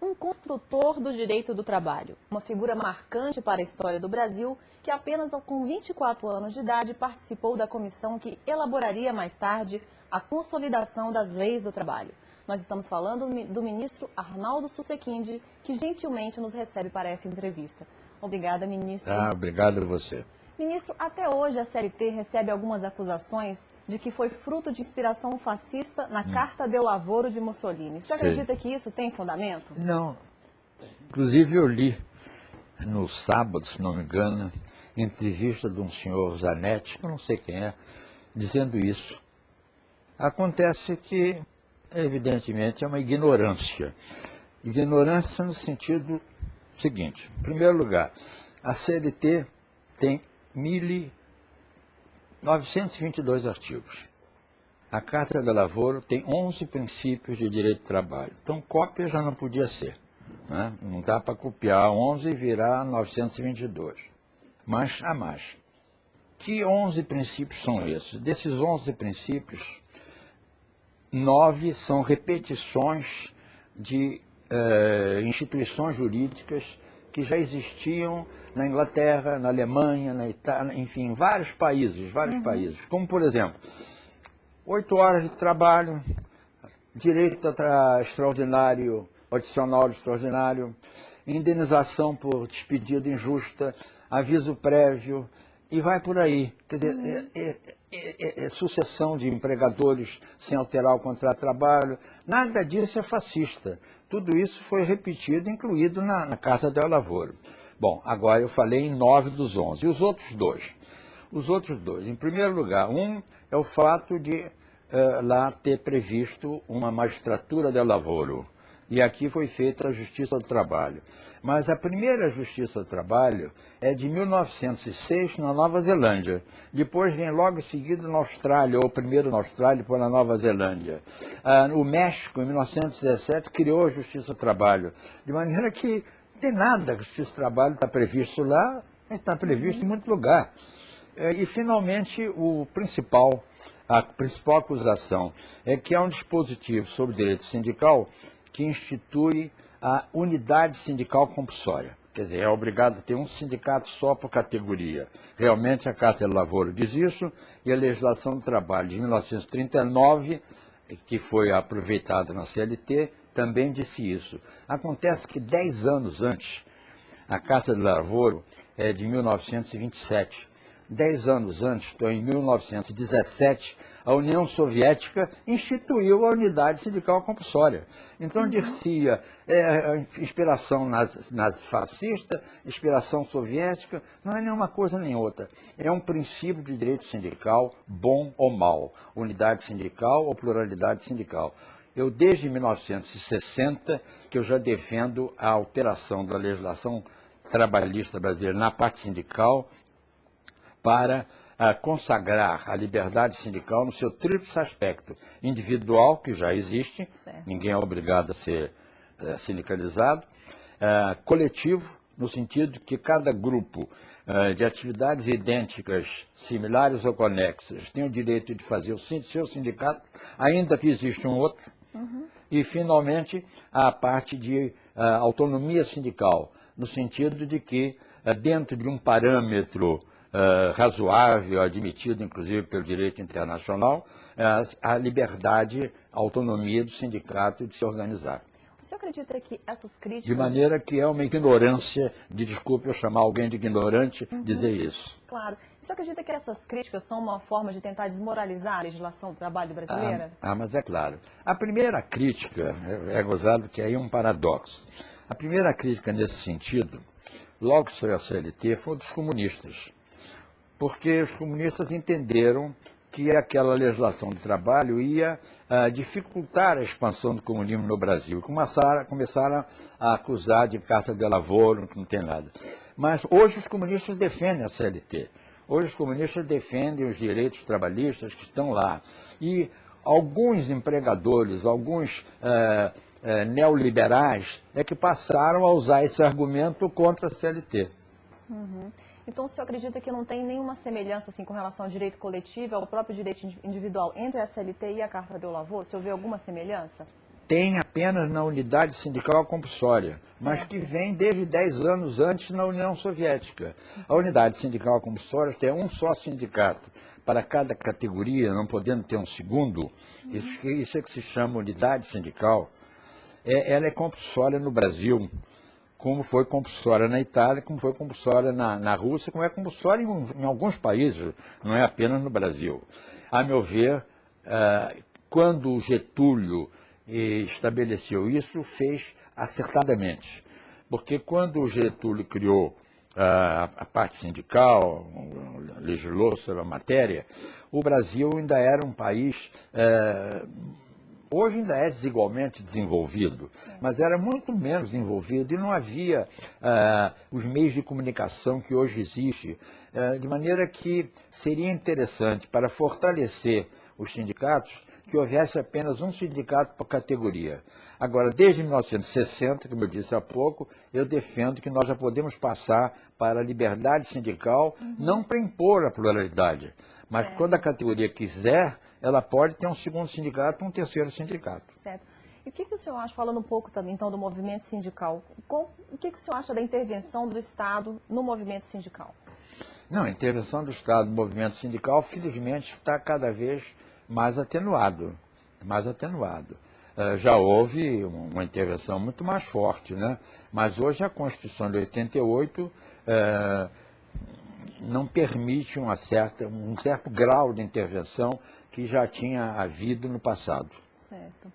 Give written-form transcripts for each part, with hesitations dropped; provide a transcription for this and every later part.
um construtor do direito do trabalho, uma figura marcante para a história do Brasil, que apenas com 24 anos de idade participou da comissão que elaboraria mais tarde a consolidação das leis do trabalho. Nós estamos falando do ministro Arnaldo Susequinde, que gentilmente nos recebe para essa entrevista. Obrigada, ministro. Obrigado a você. Ministro, até hoje a CLT recebe algumas acusações de que foi fruto de inspiração fascista na Carta del Lavoro de Mussolini. Você acredita que isso tem fundamento? Não. Inclusive eu li no sábado, se não me engano, entrevista de um senhor Zanetti, que eu não sei quem é, dizendo isso. Acontece que, evidentemente, é uma ignorância. Ignorância no sentido seguinte. Em primeiro lugar, a CLT tem 1.922 artigos. A Carta del Lavoro tem 11 princípios de direito do trabalho. Então, cópia já não podia ser, né? Não dá para copiar 11 e virar 922. Mas há mais. Que 11 princípios são esses? Desses 11 princípios, 9 são repetições de instituições jurídicas que já existiam na Inglaterra, na Alemanha, na Itália, enfim, em vários países, como por exemplo, 8 horas de trabalho, direito extraordinário, adicional extraordinário, indenização por despedida injusta, aviso prévio, e vai por aí. Quer dizer, sucessão de empregadores sem alterar o contrato de trabalho, nada disso é fascista. Tudo isso foi repetido, incluído na Carta del Lavoro. Bom, agora eu falei em 9 dos 11. E os outros dois? Os outros dois, em primeiro lugar, um é o fato de lá ter previsto uma magistratura del Lavoro. E aqui foi feita a Justiça do Trabalho. Mas a primeira Justiça do Trabalho é de 1906 na Nova Zelândia. Depois vem logo em seguida na Austrália, ou primeiro na Austrália, depois na Nova Zelândia. O México, em 1917, criou a Justiça do Trabalho. De maneira que não tem nada que a Justiça do Trabalho está previsto lá, mas está previsto em muito lugar. E, finalmente, a principal acusação é que há um dispositivo sobre direito sindical que institui a unidade sindical compulsória. Quer dizer, é obrigado a ter um sindicato só por categoria. Realmente a Carta del Lavoro diz isso, e a legislação do trabalho de 1939, que foi aproveitada na CLT, também disse isso. Acontece que 10 anos antes, a Carta del Lavoro é de 1927. 10 anos antes, então em 1917, a União Soviética instituiu a unidade sindical compulsória. Então, dizia inspiração nazifascista, inspiração soviética, não é nenhuma coisa nem outra. É um princípio de direito sindical, bom ou mau, unidade sindical ou pluralidade sindical. Eu, desde 1960, que eu já defendo a alteração da legislação trabalhista brasileira na parte sindical, para consagrar a liberdade sindical no seu tríplice aspecto: individual, que já existe, ninguém é obrigado a ser sindicalizado; coletivo, no sentido de que cada grupo de atividades idênticas, similares ou conexas, tem o direito de fazer o seu sindicato, ainda que exista um outro; e, finalmente, a parte de autonomia sindical, no sentido de que, dentro de um parâmetro razoável, admitido inclusive pelo direito internacional, a liberdade, a autonomia do sindicato de se organizar. O senhor acredita que essas críticas... De maneira que é uma ignorância, desculpe eu chamar alguém de ignorante, dizer isso. Claro. O senhor acredita que essas críticas são uma forma de tentar desmoralizar a legislação do trabalho brasileira? Mas é claro. A primeira crítica, é gozado que aí é um paradoxo. A primeira crítica nesse sentido, logo sobre a CLT, foi dos comunistas. Porque os comunistas entenderam que aquela legislação de trabalho ia dificultar a expansão do comunismo no Brasil. E começaram a acusar de Carta del Lavoro, que não tem nada. Mas hoje os comunistas defendem a CLT. Hoje os comunistas defendem os direitos trabalhistas que estão lá. E alguns empregadores, alguns neoliberais, é que passaram a usar esse argumento contra a CLT. Então, o senhor acredita que não tem nenhuma semelhança assim, com relação ao direito coletivo, ao próprio direito individual, entre a CLT e a Carta del Lavoro? O senhor vê alguma semelhança? tem apenas na unidade sindical compulsória, mas que vem desde 10 anos antes na União Soviética. A unidade sindical compulsória tem um só sindicato para cada categoria, não podendo ter um segundo. Isso é que se chama unidade sindical. Ela é compulsória no Brasil, como foi compulsória na Itália, como foi compulsória na Rússia, como é compulsória em alguns países, não é apenas no Brasil. A meu ver, quando o Getúlio estabeleceu isso, fez acertadamente. Porque quando o Getúlio criou a parte sindical, legislou sobre a matéria, o Brasil ainda era um país... Hoje ainda é desigualmente desenvolvido, mas era muito menos desenvolvido e não havia os meios de comunicação que hoje existem, de maneira que seria interessante para fortalecer os sindicatos que houvesse apenas um sindicato por categoria. Agora, desde 1960, como eu disse há pouco, eu defendo que nós já podemos passar para a liberdade sindical, não para impor a pluralidade, mas quando a categoria quiser, ela pode ter um segundo sindicato, um terceiro sindicato. Certo. E o que o senhor acha, falando um pouco também então do movimento sindical, o que o senhor acha da intervenção do Estado no movimento sindical? Não, a intervenção do Estado no movimento sindical, felizmente, está cada vez mais atenuado. Já houve uma intervenção muito mais forte, né? Mas hoje a Constituição de 88 não permite um certo grau de intervenção que já tinha havido no passado. Certo.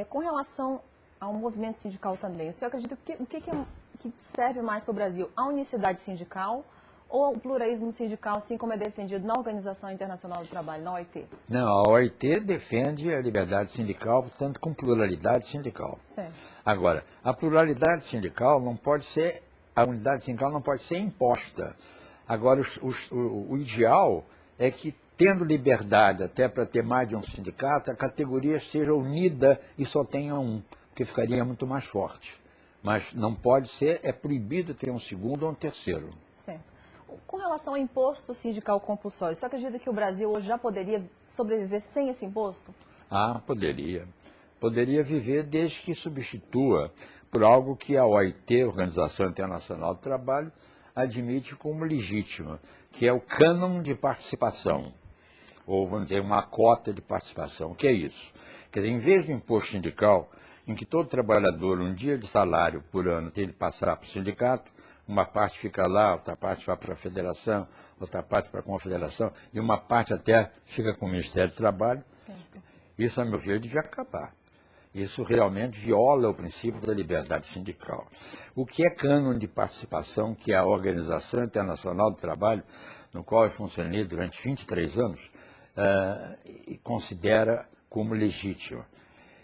Com relação ao movimento sindical também, o senhor acredita que serve mais para o Brasil? A unicidade sindical ou o pluralismo sindical, assim como é defendido na Organização Internacional do Trabalho, na OIT? Não, a OIT defende a liberdade sindical, portanto, com pluralidade sindical. Certo. Agora, a pluralidade sindical não pode ser, a unidade sindical não pode ser imposta. Agora, o ideal é que, tendo liberdade até para ter mais de um sindicato, a categoria seja unida e só tenha um, porque ficaria muito mais forte. Mas não pode ser, é proibido ter um segundo ou um terceiro. Certo. Com relação ao imposto sindical compulsório, você acredita que o Brasil hoje já poderia sobreviver sem esse imposto? Ah, poderia. Poderia viver desde que substitua por algo que a OIT, Organização Internacional do Trabalho, admite como legítimo, que é o cânon de participação, ou vamos dizer, uma cota de participação. O que é isso? Quer dizer, em vez de imposto sindical, em que todo trabalhador, um dia de salário por ano, tem de passar para o sindicato, uma parte fica lá, outra parte vai para a federação, outra parte para a confederação, e uma parte até fica com o Ministério do Trabalho. Certo. Isso, a meu ver, devia acabar. Isso realmente viola o princípio da liberdade sindical. O que é cânon de participação, que é a Organização Internacional do Trabalho, no qual eu funcionei durante 23 anos, e considera como legítimo.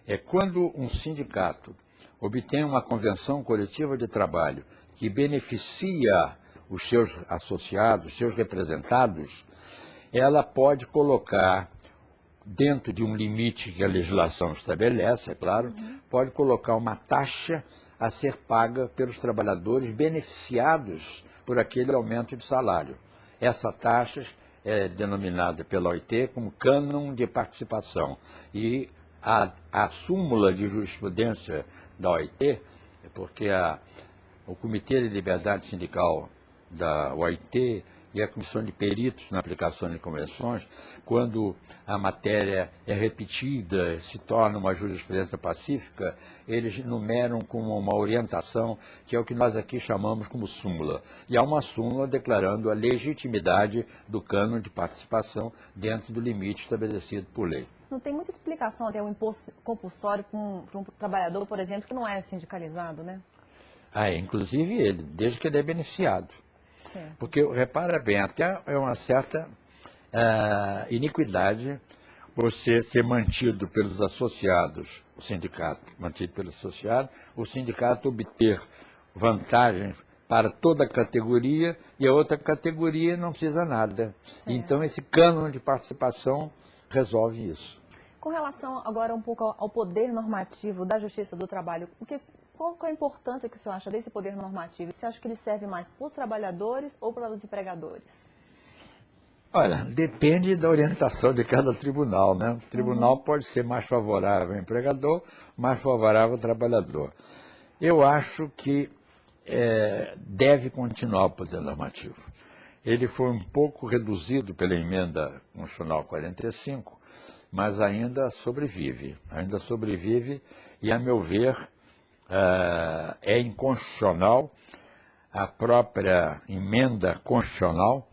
É quando um sindicato obtém uma convenção coletiva de trabalho que beneficia os seus associados, os seus representados, ela pode colocar, dentro de um limite que a legislação estabelece, é claro, pode colocar uma taxa a ser paga pelos trabalhadores beneficiados por aquele aumento de salário. Essa taxa é denominada pela OIT como cânon de participação. E a súmula de jurisprudência da OIT, porque o Comitê de Liberdade Sindical da OIT e a Comissão de Peritos na aplicação de convenções, quando a matéria é repetida, se torna uma jurisprudência pacífica, eles numeram como uma orientação, que é o que nós aqui chamamos como súmula. E há uma súmula declarando a legitimidade do cânon de participação dentro do limite estabelecido por lei. Não tem muita explicação até o imposto compulsório para um trabalhador, por exemplo, que não é sindicalizado, né? Inclusive ele, desde que ele é beneficiado. Certo. Porque, repara bem, até é uma certa iniquidade você ser mantido pelos associados, o sindicato mantido pelo associado, o sindicato obter vantagens para toda a categoria e a outra categoria não precisa nada. Então, esse cânon de participação resolve isso. Com relação agora um pouco ao poder normativo da Justiça do Trabalho, qual é a importância que o senhor acha desse poder normativo? Você acha que ele serve mais para os trabalhadores ou para os empregadores? Olha, depende da orientação de cada tribunal, né? O tribunal pode ser mais favorável ao empregador, mais favorável ao trabalhador. Eu acho que deve continuar o poder normativo. Ele foi um pouco reduzido pela emenda constitucional 45, mas ainda sobrevive. Ainda sobrevive e, a meu ver, é inconstitucional a própria emenda constitucional.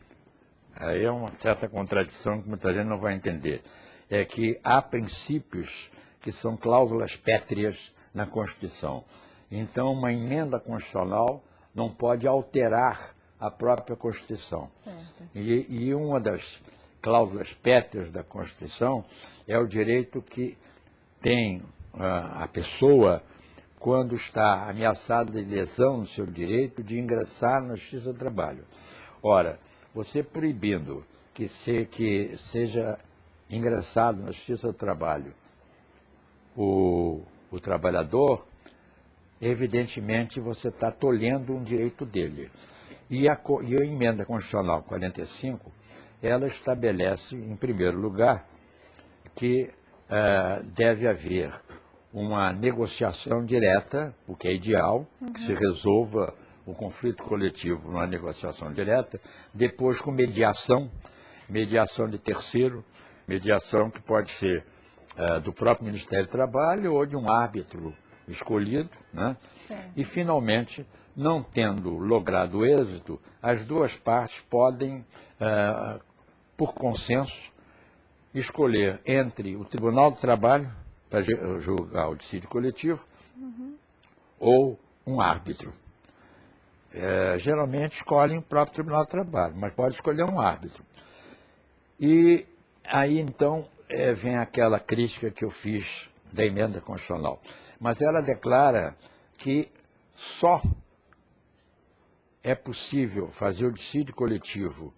Aí é uma certa contradição que muita gente não vai entender. É que há princípios que são cláusulas pétreas na Constituição. Então, uma emenda constitucional não pode alterar a própria Constituição. E uma das cláusulas pétreas da Constituição é o direito que tem a pessoa, quando está ameaçada de lesão no seu direito, de ingressar na Justiça do Trabalho. Ora, você proibindo que seja ingressado na Justiça do Trabalho o trabalhador, evidentemente você está tolhendo um direito dele. E a emenda constitucional 45, ela estabelece, em primeiro lugar, que deve haver uma negociação direta, o que é ideal, que se resolva o conflito coletivo numa negociação direta, depois com mediação de terceiro, mediação que pode ser do próprio Ministério do Trabalho ou de um árbitro escolhido, né? E, finalmente, não tendo logrado êxito, as duas partes podem, por consenso, escolher entre o Tribunal do Trabalho, para julgar o dissídio coletivo, ou um árbitro. Geralmente escolhem o próprio Tribunal do Trabalho, mas pode escolher um árbitro. E aí, então, vem aquela crítica que eu fiz da emenda constitucional. Mas ela declara que só é possível fazer o dissídio coletivo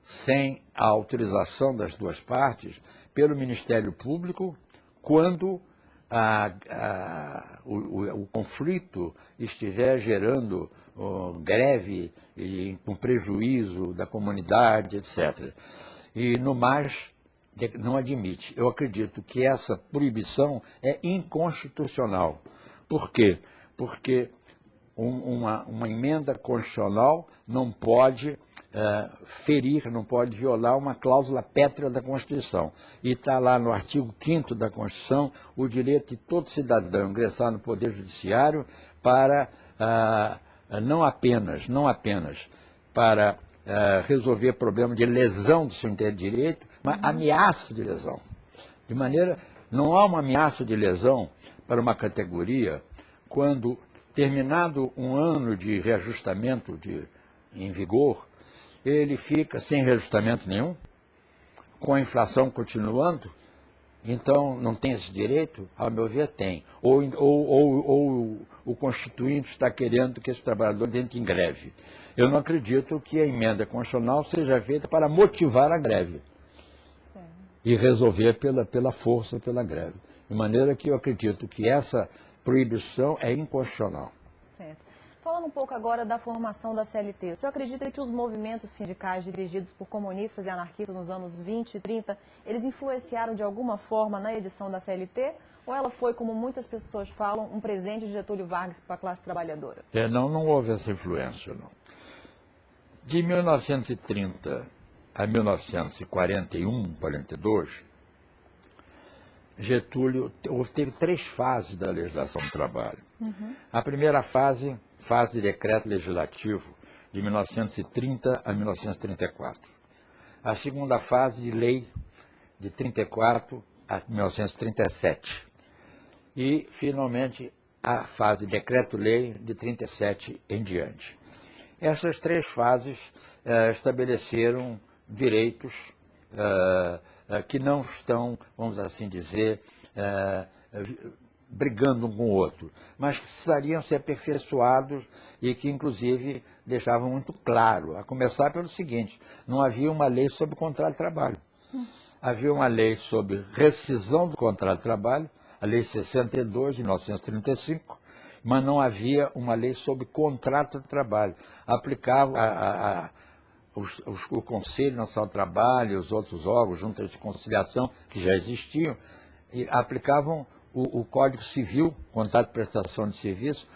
sem a autorização das duas partes pelo Ministério Público quando o conflito estiver gerando greve com prejuízo da comunidade, etc. E, no mais, não admite. Eu acredito que essa proibição é inconstitucional. Por quê? Porque uma emenda constitucional não pode ferir, não pode violar uma cláusula pétrea da Constituição. E está lá no artigo 5º da Constituição o direito de todo cidadão ingressar no Poder Judiciário para, não apenas para resolver problema de lesão do seu direito, mas ameaça de lesão. De maneira, não há uma ameaça de lesão para uma categoria quando, terminado um ano de reajustamento em vigor, ele fica sem reajustamento nenhum, com a inflação continuando, então não tem esse direito? Ao meu ver, tem. Ou o Constituinte está querendo que esse trabalhador entre em greve. Eu não acredito que a emenda constitucional seja feita para motivar a greve e resolver pela força, pela greve. De maneira que eu acredito que essa proibição é inconstitucional. Certo. Falando um pouco agora da formação da CLT, o senhor acredita que os movimentos sindicais dirigidos por comunistas e anarquistas nos anos 20 e 30, eles influenciaram de alguma forma na edição da CLT? Ou ela foi, como muitas pessoas falam, um presente de Getúlio Vargas para a classe trabalhadora? Não houve essa influência, não. De 1930 a 1941, 42, Getúlio teve 3 fases da legislação do trabalho. A primeira fase de decreto legislativo, de 1930 a 1934. A segunda fase de lei, de 34 a 1937. E, finalmente, a fase de decreto-lei, de 37 em diante. Essas 3 fases estabeleceram direitos que não estão, vamos assim dizer, brigando um com o outro, mas que precisariam ser aperfeiçoados e que, inclusive, deixavam muito claro, a começar pelo seguinte: não havia uma lei sobre contrato de trabalho. Havia uma lei sobre rescisão do contrato de trabalho, a Lei 62, de 1935, mas não havia uma lei sobre contrato de trabalho. Aplicava o Conselho Nacional do Trabalho e os outros órgãos, juntas de conciliação, que já existiam, e aplicavam o Código Civil, contrato de prestação de serviço,